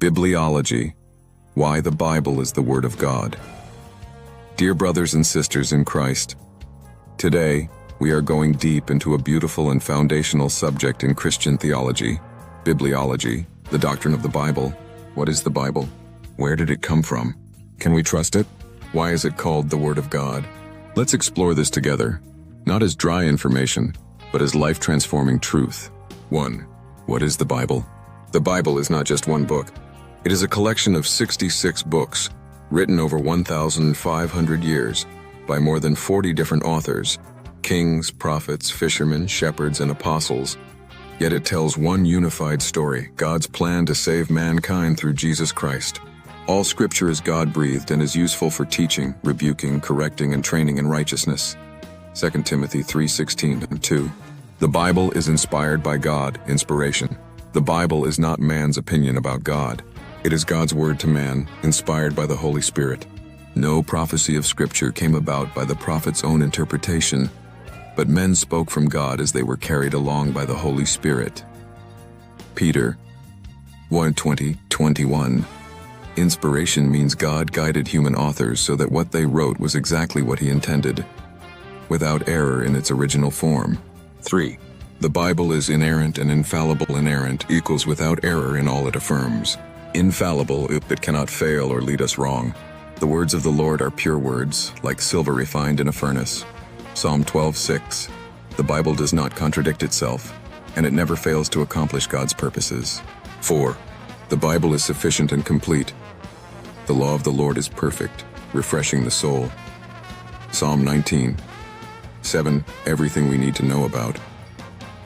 Bibliology, why the Bible is the Word of God. Dear brothers and sisters in Christ, today we are going deep into a beautiful and foundational subject in Christian theology, bibliology, the doctrine of the Bible. What is the Bible? Where did it come from? Can we trust it? Why is it called the Word of God? Let's explore this together, not as dry information, but as life-transforming truth. 1. What is the Bible? The Bible is not just one book. It is a collection of 66 books, written over 1,500 years, by more than 40 different authors, kings, prophets, fishermen, shepherds, and apostles. Yet it tells one unified story, God's plan to save mankind through Jesus Christ. All Scripture is God-breathed and is useful for teaching, rebuking, correcting, and training in righteousness. 2 Timothy 3:16-2. The Bible is inspired by God, inspiration. The Bible is not man's opinion about God. It is God's word to man, inspired by the Holy Spirit. No prophecy of Scripture came about by the prophet's own interpretation, but men spoke from God as they were carried along by the Holy Spirit. Peter 1:20-21. Inspiration means God guided human authors so that what they wrote was exactly what He intended, without error in its original form. 3. The Bible is inerrant and infallible. Inerrant equals without error in all it affirms. Infallible, it cannot fail or lead us wrong. The words of the Lord are pure words, like silver refined in a furnace. Psalm 12:6. The Bible does not contradict itself, and it never fails to accomplish God's purposes. 4. The Bible is sufficient and complete. The law of the Lord is perfect, refreshing the soul. Psalm 19:7. Everything we need to know about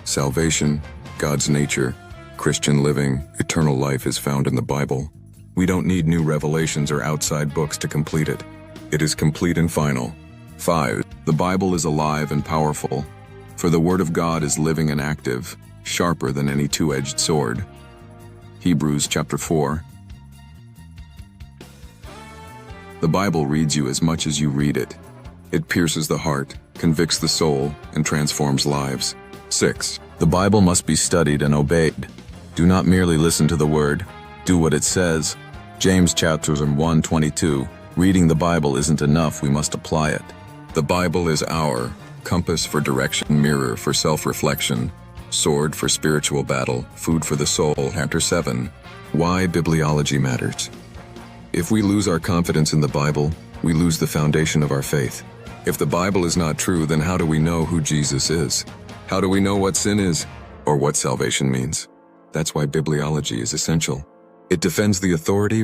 salvation, God's nature, Christian living, eternal life is found in the Bible. We don't need new revelations or outside books to complete it. It is complete and final. 5. The Bible is alive and powerful, for the Word of God is living and active, sharper than any two-edged sword. Hebrews chapter 4. The Bible reads you as much as you read it. It pierces the heart, convicts the soul, and transforms lives. 6. The Bible must be studied and obeyed. Do not merely listen to the word, do what it says. James chapter 1:22. Reading the Bible isn't enough, we must apply it. The Bible is our compass for direction, mirror for self-reflection, sword for spiritual battle, food for the soul. Chapter 7. Why bibliology matters. If we lose our confidence in the Bible, we lose the foundation of our faith. If the Bible is not true, then how do we know who Jesus is? How do we know what sin is, or what salvation means? That's why bibliology is essential. It defends the authority,